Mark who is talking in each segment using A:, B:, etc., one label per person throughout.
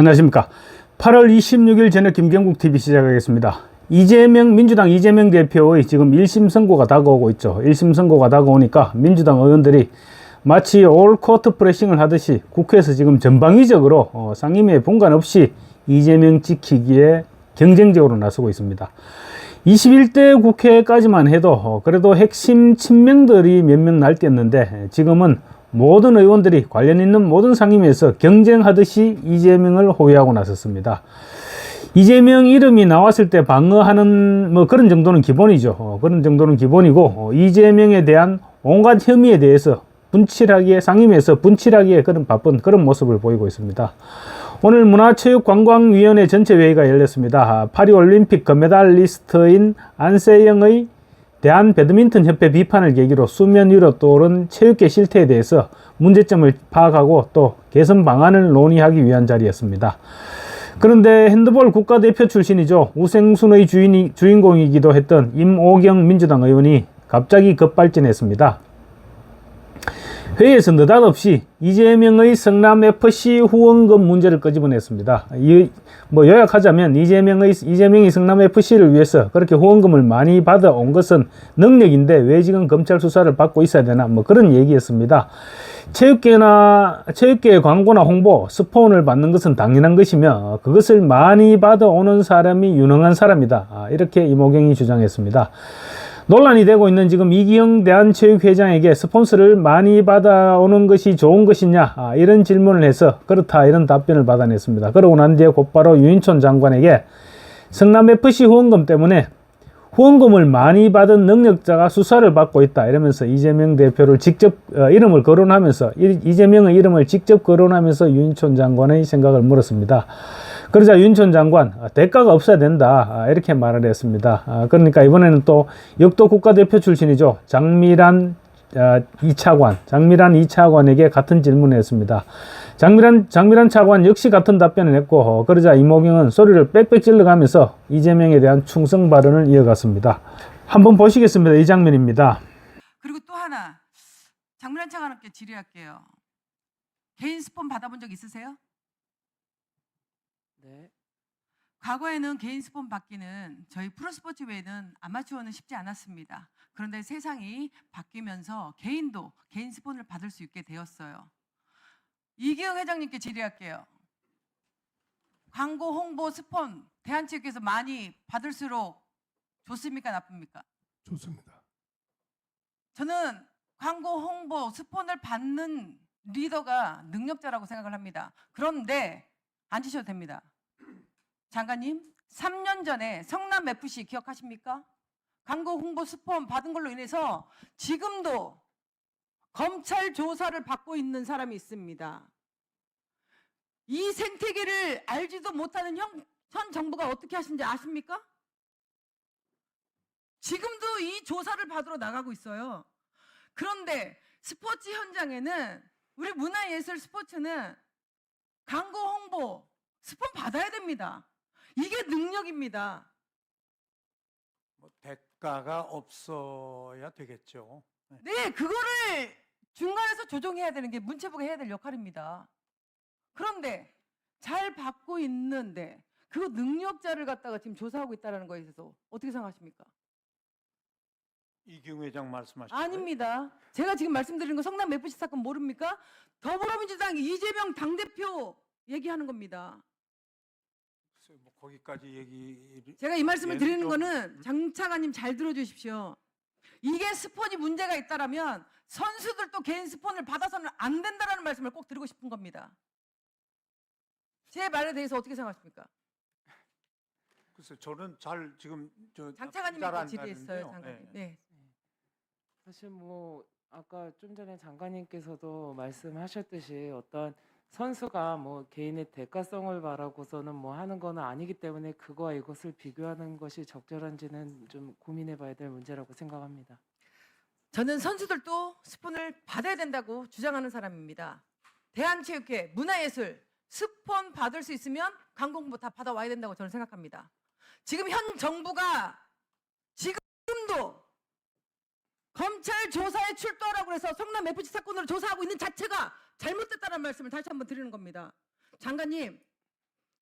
A: 안녕하십니까. 8월 26일 저녁 김경국 TV 시작하겠습니다. 민주당 이재명 대표의 지금 1심 선고가 다가오고 있죠. 1심 선고가 다가오니까 민주당 의원들이 마치 올코트 프레싱을 하듯이 국회에서 지금 전방위적으로 상임위에 분간 없이 이재명 지키기에 경쟁적으로 나서고 있습니다. 21대 국회까지만 해도 그래도 핵심 친명들이 몇 명 날뛰었는데 지금은 모든 의원들이 관련 있는 모든 상임위에서 경쟁하듯이 이재명을 호위하고 나섰습니다. 이재명 이름이 나왔을 때 방어하는 그런 정도는 기본이죠. 그런 정도는 기본이고 이재명에 대한 온갖 혐의에 대해서 상임위에서 분칠하기에 바쁜 그런 모습을 보이고 있습니다. 오늘 문화체육관광위원회 전체회의가 열렸습니다. 파리올림픽 금메달리스트인 안세영의 대한배드민턴협회 비판을 계기로 수면 위로 떠오른 체육계 실태에 대해서 문제점을 파악하고 또 개선 방안을 논의하기 위한 자리였습니다. 그런데 핸드볼 국가대표 출신이죠. 우생순의 주인공이기도 했던 임오경 민주당 의원이 갑자기 급발진했습니다. 회의에서 느닷없이 이재명의 성남FC 후원금 문제를 끄집어냈습니다. 요약하자면 이재명이 성남FC를 위해서 그렇게 후원금을 많이 받아온 것은 능력인데 왜 지금 검찰 수사를 받고 있어야 되나 그런 얘기였습니다. 체육계의 광고나 홍보, 스폰을 받는 것은 당연한 것이며 그것을 많이 받아오는 사람이 유능한 사람이다. 이렇게 임오경이 주장했습니다. 논란이 되고 있는 지금 이기영 대한체육회장에게 스폰서를 많이 받아오는 것이 좋은 것이냐 이런 질문을 해서 그렇다 이런 답변을 받아냈습니다. 그러고 난 뒤에 곧바로 유인촌 장관에게 성남FC 후원금 때문에 후원금을 많이 받은 능력자가 수사를 받고 있다 이러면서 이재명 대표를 직접 이름을 거론하면서 이재명의 이름을 직접 거론하면서 유인촌 장관의 생각을 물었습니다. 그러자 유인촌 장관 대가가 없어야 된다 이렇게 말을 했습니다. 그러니까 이번에는 또 역도 국가대표 출신이죠. 장미란 2차관에게 같은 질문을 했습니다. 장미란 차관 역시 같은 답변을 했고 그러자 임오경은 소리를 빽빽 찔러가면서 이재명에 대한 충성 발언을 이어갔습니다. 한번 보시겠습니다. 이 장면입니다.
B: 그리고 또 하나 장미란 차관께 질의할게요. 개인 스폰 받아본 적 있으세요?
C: 네.
B: 과거에는 개인 스폰 받기는 저희 프로스포츠 외에는 아마추어는 쉽지 않았습니다. 그런데 세상이 바뀌면서 개인 스폰을 받을 수 있게 되었어요. 이기영 회장님께 질의할게요. 광고, 홍보, 스폰 대한체육회에서 많이 받을수록 좋습니까? 나쁩니까?
D: 좋습니다.
B: 저는 광고, 홍보, 스폰을 받는 리더가 능력자라고 생각을 합니다. 그런데 앉으셔도 됩니다. 장관님, 3년 전에 성남FC 기억하십니까? 광고, 홍보, 스폰 받은 걸로 인해서 지금도 검찰 조사를 받고 있는 사람이 있습니다. 이 생태계를 알지도 못하는 현 정부가 어떻게 하시는지 아십니까? 지금도 이 조사를 받으러 나가고 있어요. 그런데 스포츠 현장에는 우리 문화예술 스포츠는 광고, 홍보, 스폰 받아야 됩니다. 이게 능력입니다.
D: 대가가 없어야 되겠죠.
B: 네, 그거를 중간에서 조정해야 되는 게 문체부가 해야 될 역할입니다. 그런데 잘 받고 있는데 그 능력자를 갖다가 지금 조사하고 있다는 거에 대해서 어떻게 생각하십니까?
D: 이기영 회장 말씀하시죠?
B: 아닙니다. 제가 지금 말씀드리는 거 성남FC 사건 모릅니까? 더불어민주당 이재명 당대표 얘기하는 겁니다.
D: 거기까지 얘기.
B: 제가 이 말씀을 드리는
D: 좀...
B: 거는 장 차관님 잘 들어주십시오. 이게 스폰이 문제가 있다라면 선수들도 개인 스폰을 받아서는 안 된다라는 말씀을 꼭 드리고 싶은 겁니다. 제 말에 대해서 어떻게 생각하십니까?
D: 글쎄 저는 지금
B: 장 차관님께 질의했어요. 장관님. 네.
C: 사실 아까 좀 전에 장관님께서도 말씀하셨듯이 어떤 선수가 개인의 대가성을 바라고서는 하는 거는 아니기 때문에 그거와 이것을 비교하는 것이 적절한지는 좀 고민해봐야 될 문제라고 생각합니다.
B: 저는 선수들도 스폰을 받아야 된다고 주장하는 사람입니다. 대한체육회, 문화예술, 스폰 받을 수 있으면 광고 홍보 다 받아와야 된다고 저는 생각합니다. 지금 현 정부가 지금도 검찰 조사에 출두하라고 해서 성남FC 사건으로 조사하고 있는 자체가 잘못됐다는 말씀을 다시 한번 드리는 겁니다. 장관님,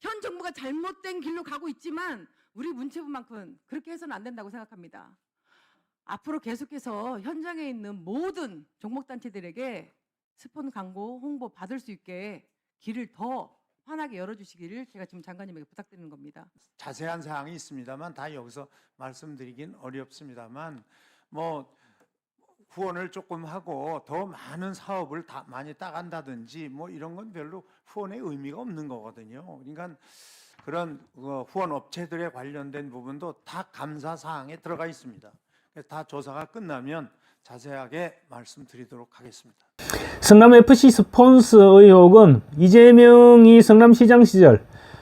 B: 현 정부가 잘못된 길로 가고 있지만 우리 문체부만큼 그렇게 해서는 안 된다고 생각합니다. 앞으로 계속해서 현장에 있는 모든 종목단체들에게 스폰 광고 홍보 받을 수 있게 길을 더 환하게 열어주시기를 제가 지금 장관님에게 부탁드리는 겁니다.
D: 자세한 사항이 있습니다만 다 여기서 말씀드리긴 어렵습니다만 뭐 후원을 조금 하고 더 많은 사업을 다 많이 따간다든지 뭐 이런 건 별로 후원의 의미가 없는 거거든요. 그러니까 그런 후원 업체들에 관련된 부분도 다 감사 사항에 들어가 있습니다. 그래서 다 조사가 끝나면 자세하게 말씀드리도록 하겠습니다.
A: 성남FC 스폰서 의혹은 이재명이 성남시장 시절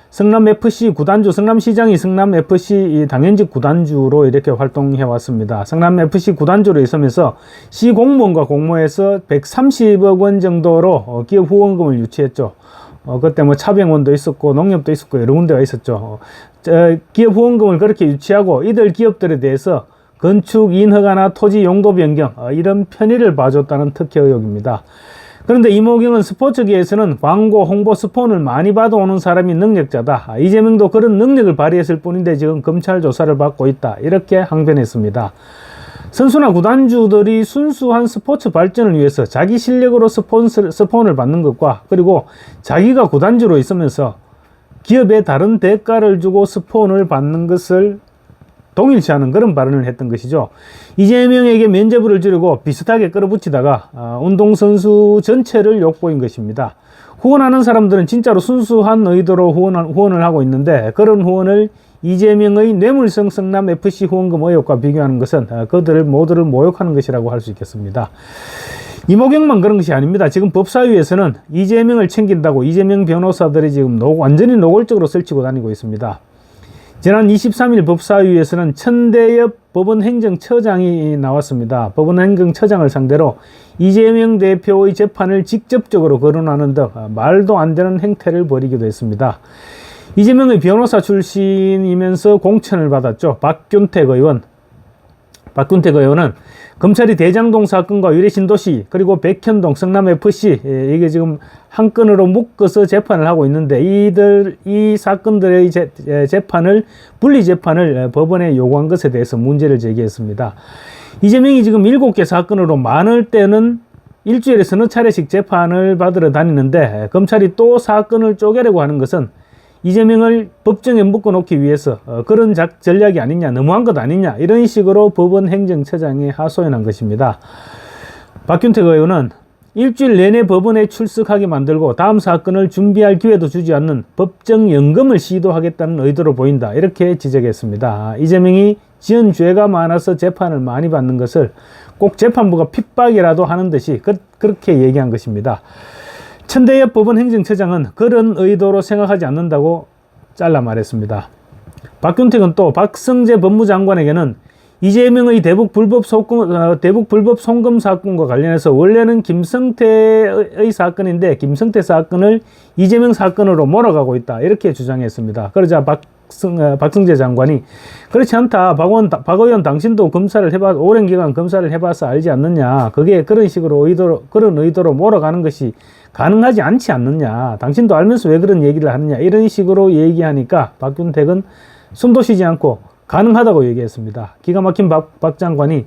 A: 성남FC 구단주, 성남시장이 성남FC 당연직 구단주로 이렇게 활동해 왔습니다. 성남FC 구단주로 있으면서 시 공무원과 공모해서 130억 원 정도로 기업 후원금을 유치했죠. 그때 뭐 차병원도 있었고 농협도 있었고 여러 군데가 있었죠. 기업 후원금을 그렇게 유치하고 이들 기업들에 대해서 건축 인허가나 토지 용도 변경 이런 편의를 봐줬다는 특혜 의혹입니다. 그런데 이모경은 스포츠계에서는 광고, 홍보, 스폰을 많이 받아오는 사람이 능력자다. 이재명도 그런 능력을 발휘했을 뿐인데 지금 검찰 조사를 받고 있다. 이렇게 항변했습니다. 선수나 구단주들이 순수한 스포츠 발전을 위해서 자기 실력으로 스폰을 받는 것과 그리고 자기가 구단주로 있으면서 기업에 다른 대가를 주고 스폰을 받는 것을 동일시하는 그런 발언을 했던 것이죠. 이재명에게 면죄부를 주려고 비슷하게 끌어붙이다가 운동선수 전체를 욕보인 것입니다. 후원하는 사람들은 진짜로 순수한 의도로 후원을 하고 있는데 그런 후원을 이재명의 뇌물성 성남FC 후원금 의혹과 비교하는 것은 그들을 모두를 모욕하는 것이라고 할 수 있겠습니다. 이모경만 그런 것이 아닙니다. 지금 법사위에서는 이재명을 챙긴다고 이재명 변호사들이 지금 완전히 노골적으로 설치고 다니고 있습니다. 지난 23일 법사위에서는 천대엽 법원행정처장이 나왔습니다. 법원행정처장을 상대로 이재명 대표의 재판을 직접적으로 거론하는 등 말도 안 되는 행태를 벌이기도 했습니다. 이재명의 변호사 출신이면서 공천을 받았죠. 박균택 의원은 검찰이 대장동 사건과 유래신도시 그리고 백현동 성남FC 이게 지금 한 건으로 묶어서 재판을 하고 있는데 이 사건들의 분리 재판을 법원에 요구한 것에 대해서 문제를 제기했습니다. 이재명이 지금 7개 사건으로 많을 때는 일주일에 서너 차례씩 재판을 받으러 다니는데 검찰이 또 사건을 쪼개려고 하는 것은 이재명을 법정에 묶어놓기 위해서 그런 전략이 아니냐, 너무한 것 아니냐 이런 식으로 법원 행정처장에 하소연한 것입니다. 박균택 의원은 일주일 내내 법원에 출석하게 만들고 다음 사건을 준비할 기회도 주지 않는 법정 연금을 시도하겠다는 의도로 보인다 이렇게 지적했습니다. 이재명이 지은 죄가 많아서 재판을 많이 받는 것을 꼭 재판부가 핍박이라도 하는 듯이 그렇게 얘기한 것입니다. 천대엽 법원 행정처장은 그런 의도로 생각하지 않는다고 잘라 말했습니다. 박균택은 또 박성재 법무장관에게는 이재명의 대북 불법 송금 사건과 관련해서 원래는 김성태의 사건인데 김성태 사건을 이재명 사건으로 몰아가고 있다 이렇게 주장했습니다. 그러자 박성재 장관이 그렇지 않다. 박 의원 당신도 오랜 기간 검사를 해봐서 알지 않느냐. 그게 그런 의도로 몰아가는 것이 가능하지 않지 않느냐. 당신도 알면서 왜 그런 얘기를 하느냐. 이런 식으로 얘기하니까 박균택은 숨도 쉬지 않고 가능하다고 얘기했습니다. 기가 막힌 박 장관이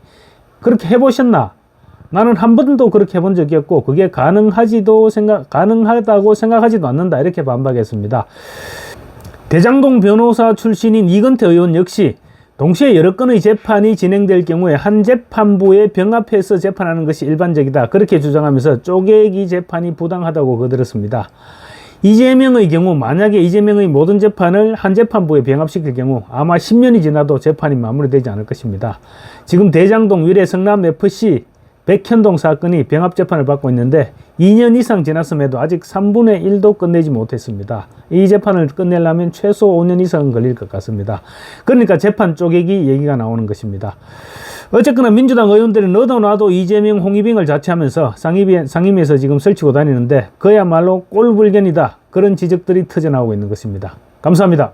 A: 그렇게 해보셨나? 나는 한 번도 그렇게 해본 적이 없고 그게 가능하다고 생각하지도 않는다. 이렇게 반박했습니다. 대장동 변호사 출신인 이건태 의원 역시 동시에 여러 건의 재판이 진행될 경우에 한 재판부에 병합해서 재판하는 것이 일반적이다. 그렇게 주장하면서 쪼개기 재판이 부당하다고 거들었습니다. 이재명의 경우 만약에 이재명의 모든 재판을 한 재판부에 병합시킬 경우 아마 10년이 지나도 재판이 마무리되지 않을 것입니다. 지금 대장동 위례 성남FC 백현동 사건이 병합 재판을 받고 있는데 2년 이상 지났음에도 아직 3분의 1도 끝내지 못했습니다. 이 재판을 끝내려면 최소 5년 이상은 걸릴 것 같습니다. 그러니까 재판 쪼개기 얘기가 나오는 것입니다. 어쨌거나 민주당 의원들이 너도 나도 이재명, 홍위병을 자처하면서 상임위에서 지금 설치고 다니는데 그야말로 꼴불견이다. 그런 지적들이 터져나오고 있는 것입니다. 감사합니다.